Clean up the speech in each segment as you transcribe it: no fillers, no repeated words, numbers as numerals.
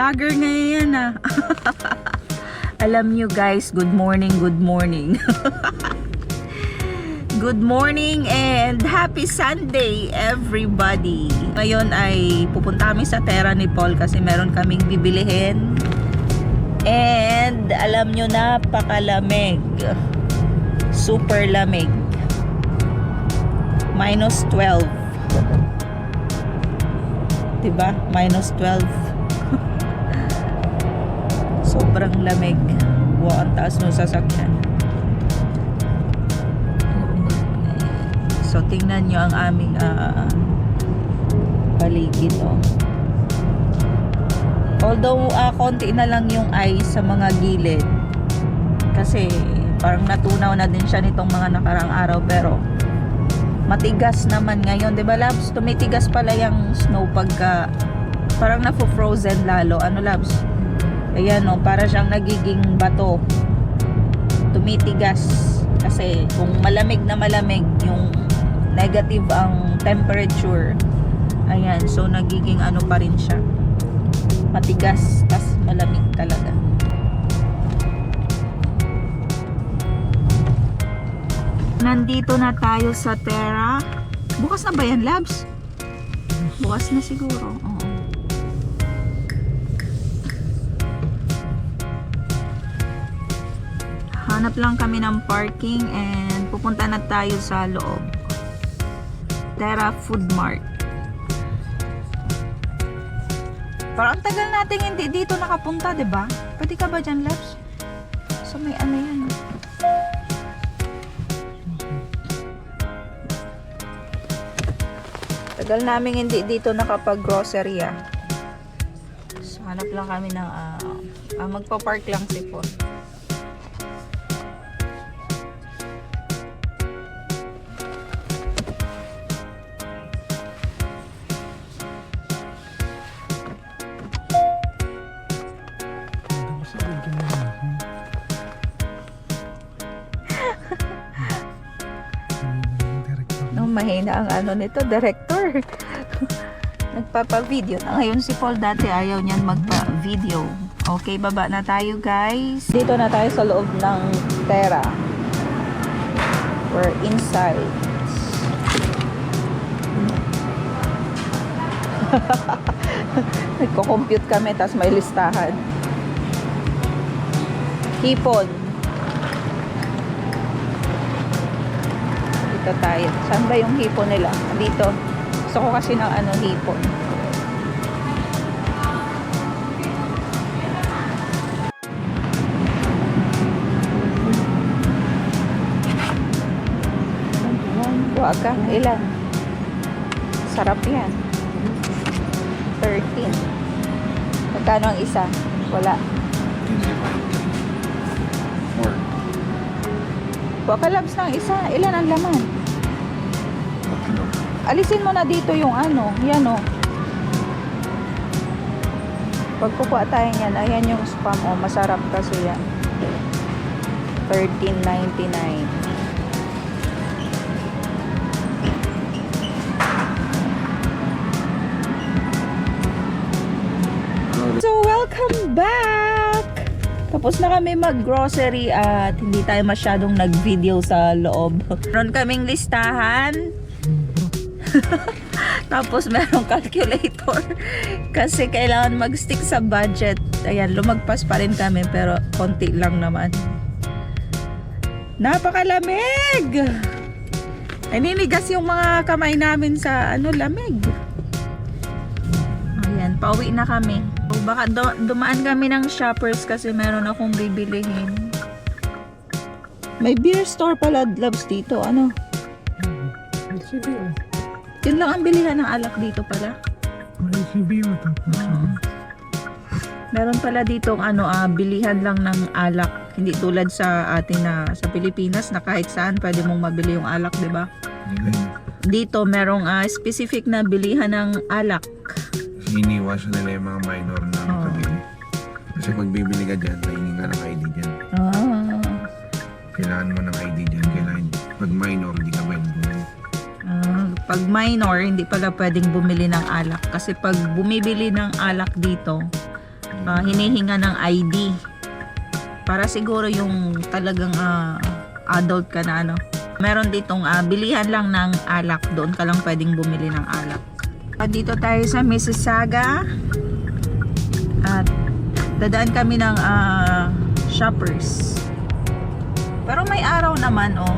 vlogger ngayon ah. Alam nyo guys, good morning, good morning. Good morning and happy Sunday everybody. Ngayon ay pupunta kami sa Terra ni Paul kasi meron kaming bibilihin. And alam nyo, napakalamig. Super lamig. -12. Diba? -12. Sobrang lamig. Wow, ang taas ng sasakyan. So tingnan nyo ang aming paligid oh. Although konti na lang yung ice sa mga gilid kasi parang natunaw na din siya nitong mga nakarang araw, pero matigas naman ngayon, 'di ba Labs? Tumitigas pala yung snow pagka parang na-frozen lalo. Ano Labs? Ayan oh, para siyang nagiging bato. Tumitigas kasi kung malamig na malamig yung negative ang temperature. Ayan, so nagiging ano pa rin siya. Matigas, tas malamig talaga. Nandito na tayo sa Terra. Bukas na ba yan, Labs? Bukas na siguro. Oo. Hanap lang kami ng parking and pupunta na tayo sa loob. Terra Food Mart. Parang tagal nating hindi dito nakapunta, 'di ba? Pwede ka ba diyan, Labs? So may ano 'yan. Tagal namin hindi dito nakapag-grocery ah. So hanap lang kami ng magpa-park lang si Paul. Mahina ang ano nito, director. Nagpapa-video na ngayon si Paul. Dati ayaw niyan magpa-video. Okay, baba na tayo guys. Dito na tayo sa loob ng Terra. We're inside. Nagko-compute kami tapos may listahan. Hipon. Tayo. Saan ba yung hipon nila? Dito. Gusto ko kasi ng ano hipon. Kuha ka. Ilan? Sarap yan. 13. Magkano ang isa? Wala. Kuha ka Labs ng isa. Ilan ang laman? Alisin mo na dito yung ano. Yan o. Pag kukuha tayo yan, ayan yung spam o. Masarap kasi yan. $13.99. So welcome back! Tapos na kami mag-grocery at hindi tayo masyadong nag-video sa loob. Meron kaming listahan. Tapos merong calculator. Kasi kailangan mag-stick sa budget. Ayan, lumagpas pa rin kami pero konti lang naman. Napakalamig! Naninigas yung mga kamay namin sa lamig. Ayan, pauwi na kami. Baka dumaan kami ng Shoppers kasi meron akong bibilihin. May beer store pala, Labs, dito. Ano? Sige. Yun lang ang bilihan ng alak dito pala. Meron pala dito bilihan lang ng alak. Hindi tulad sa atin na sa Pilipinas na kahit saan pwede mong mabili yung alak, di ba? Dito merong specific na bilihan ng alak. Iniiwasan nila yung mga minor na makabili. Kasi pag bibili ka dyan, kainin ka ng ID dyan. Kailangan mo ng ID dyan. Kailangan, pag minor, hindi ka pwede bumili. Pag minor, hindi pala pwedeng bumili ng alak. Kasi pag bumibili ng alak dito, hinihinga ng ID. Para siguro yung talagang adult ka na ano. Meron ditong bilihan lang ng alak. Doon ka lang pwedeng bumili ng alak. Dito tayo sa Mississauga. At dadaan kami ng Shoppers. Pero may araw naman oh.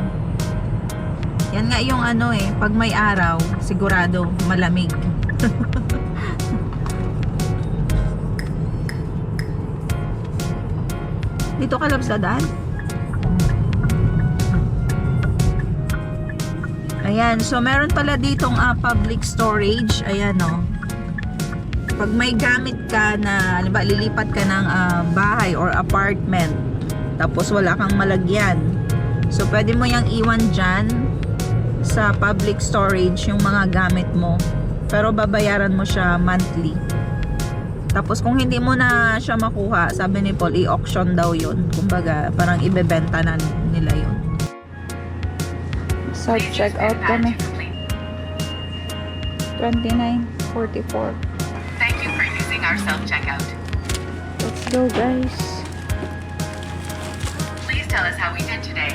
Yan nga yung ano pag may araw, sigurado malamig. Dito ka lang sa daan. Ayan, so meron pala ditong public storage. Ayan oh. Pag may gamit ka na, halimbawa lilipat ka ng bahay or apartment, tapos wala kang malagyan. So pwede mo yang iwan dyan sa public storage yung mga gamit mo. Pero babayaran mo siya monthly. Tapos kung hindi mo na siya makuha, sabi ni Paul, i-auction daw yun. Kumbaga, parang ibebenta na nila yun. Self-check out kami. 29.44. Thank you for using our self-checkout. Let's go, guys. Please tell us how we did today.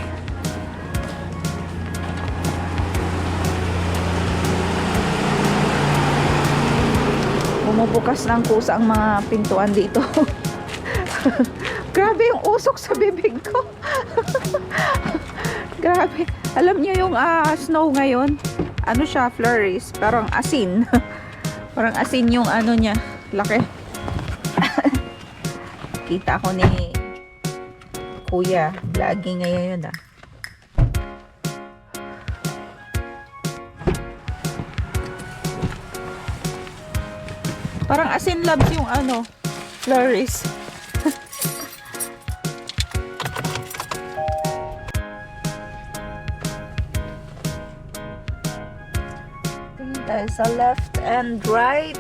Bumubukas ng kusa ang mga pintuan dito. Grabe yung usok sa bibig ko. Grabe. Alam niyo yung snow ngayon? Ano siya? Flurries. Parang asin. Parang asin yung ano niya. Laki. Kita ko ni Kuya. Lagi ngayon yun Parang asin labs yung ano, flurries. Tingin tayo sa left and right.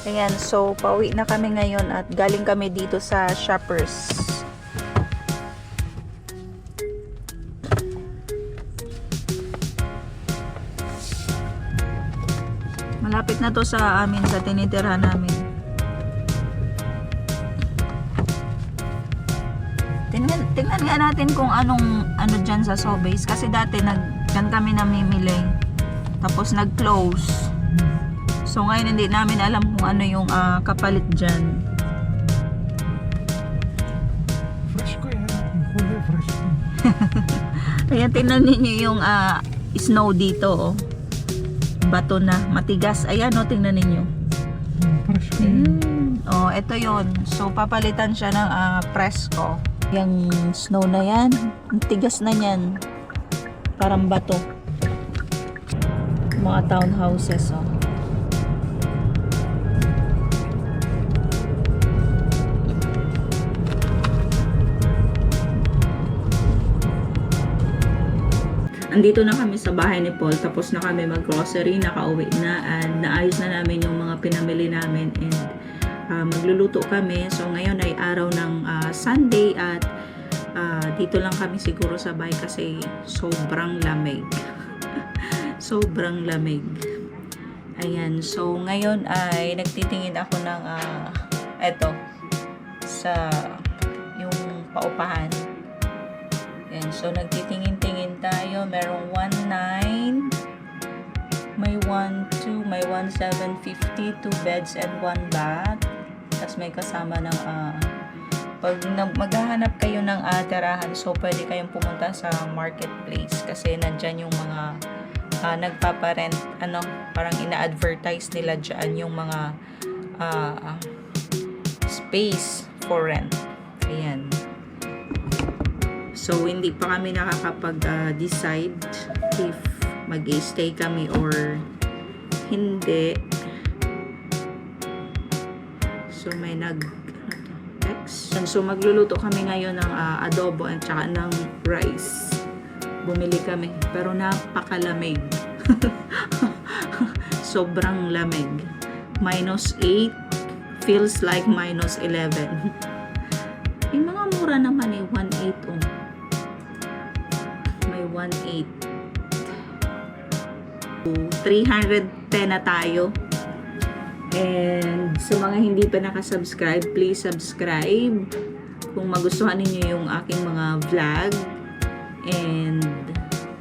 Ayan, so pauwi na kami ngayon at galing kami dito sa Shoppers. Malapit na to sa amin, sa tinitirhan namin. Tingnan nga natin kung ano dyan sa Sobeys. Kasi dati dyan kami namimili. Tapos nag-close. So ngayon hindi namin alam kung ano yung kapalit dyan. Fresh ko yan. Kulay fresh. Kaya tingnan ninyo yung snow dito. Oh. Bato na, matigas. Ayan o, tingnan ninyo. Fresh ko yan. Oh, ito yon. So papalitan siya ng presko. Yung snow na yan, ang tigas na yan. Parang bato. Mga townhouses oh. Andito na kami sa bahay ni Paul, tapos na kami mag-grocery, nakauwi na, at naayos na namin yung mga pinamili namin, and magluluto kami. So ngayon ay araw ng Sunday, at dito lang kami siguro sa bahay kasi sobrang lamig. Sobrang lamig. Ayan, so ngayon ay nagtitingin ako ng eto sa yung paupahan. Ayan, so nagtitingin-tingin tayo. Merong 1.9, may 1.2, may 1.750, 2 beds and 1 bath. Tapos may kasama ng pag maghahanap kayo ng tirahan, so pwede kayong pumunta sa marketplace kasi nandyan yung mga nagpaparent, parang ina-advertise nila dyan yung mga space for rent. Ayan. So, hindi pa kami nakakapag-decide if mag-stay kami or hindi. So, may nag-text. So, magluluto kami ngayon ng adobo at saka ng rice. Bumili kami. Pero napakalamig. Sobrang lamig. -8. Feels like -11. Yung mga mura naman 1.8 oh. 1.8. 310 na tayo. And sa mga hindi pa nakasubscribe, please subscribe kung magustuhan ninyo yung aking mga vlog. And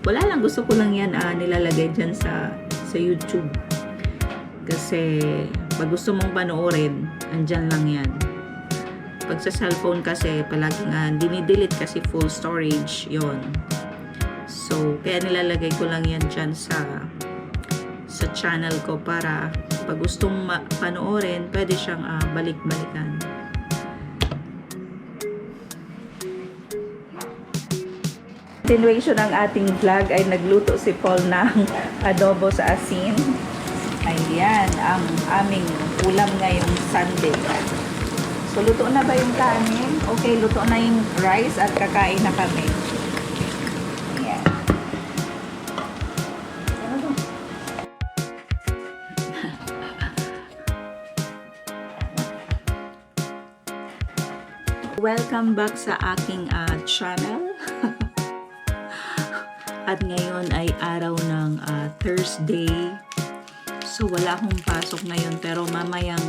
wala lang, gusto ko lang yan nilalagay dyan sa YouTube. Kasi pag gusto mong panoorin, andyan lang yan. Pag sa cellphone kasi, palaging dinidelete kasi full storage yon. So, kaya nilalagay ko lang yan dyan sa channel ko para pag gustong panoorin, pwede siyang balik-balikan. Continuation ng ating vlog ay nagluto si Paul ng adobo sa asin. Ayan, ang aming ulam ngayong Sunday. So, luto na ba yung kanin? Okay, luto na yung rice at kakain na kami. Ayan. Welcome back sa aking channel. At ngayon ay araw ng Thursday. So, wala akong pasok ngayon. Pero mamayang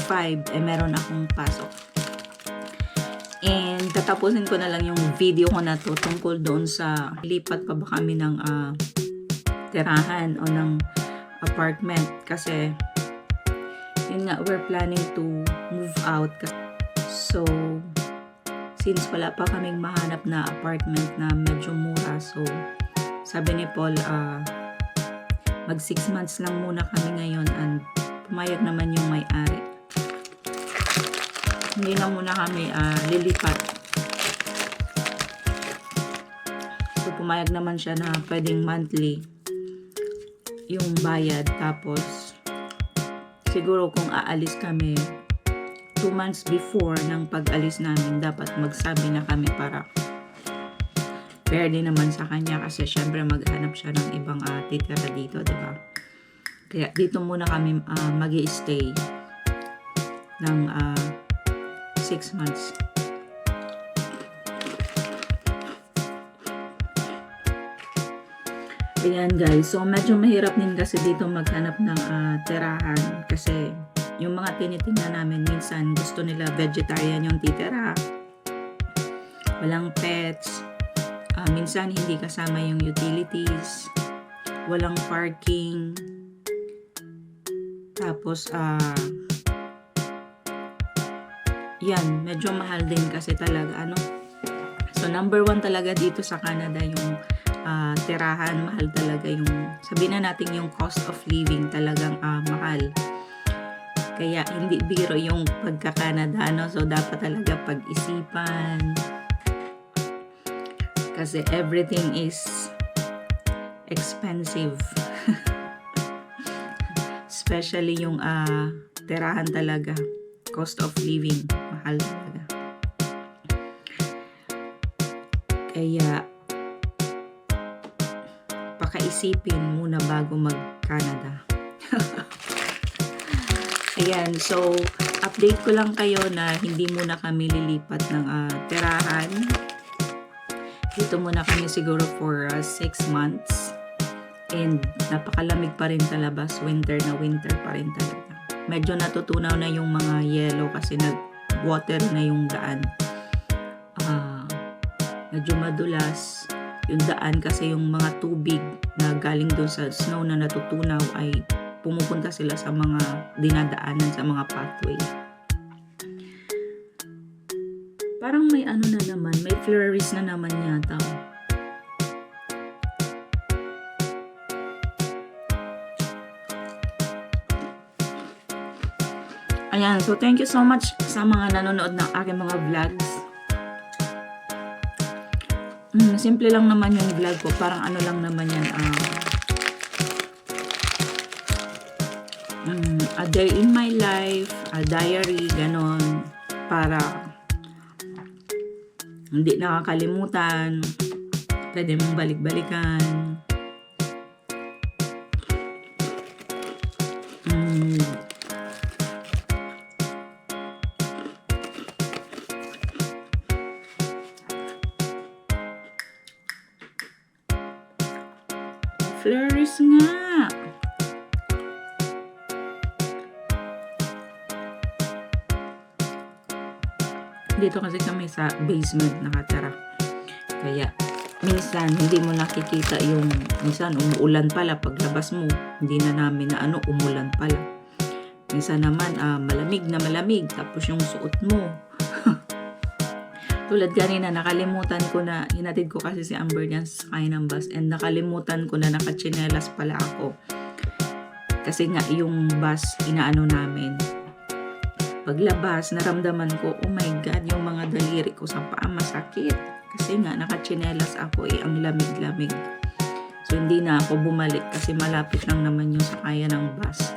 5, meron akong pasok. And tatapusin ko na lang yung video ko na to tungkol doon sa lipat pa ba kami ng tirahan o ng apartment. Kasi, yun nga, we're planning to move out. So, since wala pa kaming mahanap na apartment na medyo mura, so sabi ni Paul, mag 6 months lang muna kami ngayon, and pumayag naman yung may-ari. Hindi na muna kami lilipat. So pumayag naman siya na pwedeng monthly yung bayad, tapos siguro kung aalis kami 2 months before ng pag-alis namin, dapat magsabi na kami para fair din naman sa kanya, kasi syempre maghanap siya ng ibang titira dito, diba? Kaya dito muna kami mag-i-stay ng 6 months. Ayan guys, so medyo mahirap din kasi dito maghanap ng tirahan, kasi yung mga tinitingnan namin, minsan gusto nila vegetarian yung titira, walang pets, minsan hindi kasama yung utilities, walang parking, tapos yan, medyo mahal din kasi talaga, ano. So number 1 talaga dito sa Canada yung tirahan, mahal talaga yung, sabihin na natin yung cost of living talagang mahal. Kaya hindi biro yung pagka-Canada, no? So dapat talaga pag-isipan. Kasi everything is expensive. Especially yung tirahan talaga. Cost of living, mahal talaga. Kaya pakaisipin muna bago mag-Canada. Ayan, so update ko lang kayo na hindi muna kami lilipat ng tirahan. Dito muna kami siguro for 6 months. And napakalamig pa rin sa labas, winter na winter pa rin talaga. Medyo natutunaw na yung mga yellow kasi nag-water na yung daan. Medyo madulas yung daan kasi yung mga tubig na galing doon sa snow na natutunaw ay pumupunta sila sa mga dinadaanan, sa mga pathway. Parang may ano na naman, may flurries na naman yata. Ayan, so thank you so much sa mga nanonood ng aking mga vlogs. Simple lang naman yung vlog ko, parang ano lang naman yan, a day in my life, a diary, ganon, para hindi nakakalimutan, pwede mong balik-balikan. Flurries nga. Dito kasi kami sa basement nakatira. Kaya minsan hindi mo nakikita yung minsan umuulan pala paglabas mo. Hindi na namin na umulan pala. Minsan naman malamig na malamig tapos yung suot mo. Tulad kanina nakalimutan ko na hinatid ko kasi si Amber niyan sa sakay ng bus and nakalimutan ko na nakatsinelas pala ako. Kasi nga yung bus inaano namin. Paglabas, naramdaman ko, oh my God, yung mga daliri ko sa paa masakit. Kasi nga, nakatsinelas ako ang lamig-lamig. So, hindi na ako bumalik kasi malapit lang naman yung sakayan ng bus.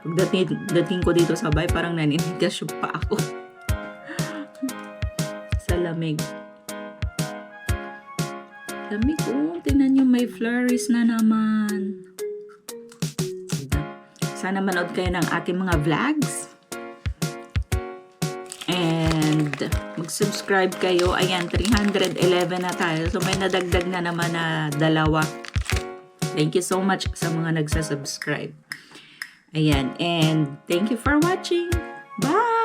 Pagdating ko dito sa bahay, parang naninigas yung paa ako. Sa lamig. Lamig, tingnan nyo, may flurries na naman. Sana manood kayo ng aking mga vlogs. And mag-subscribe kayo. Ayan, 311 na tayo. So may nadagdag na naman na 2. Thank you so much sa mga nagsasubscribe. Ayan, and thank you for watching. Bye!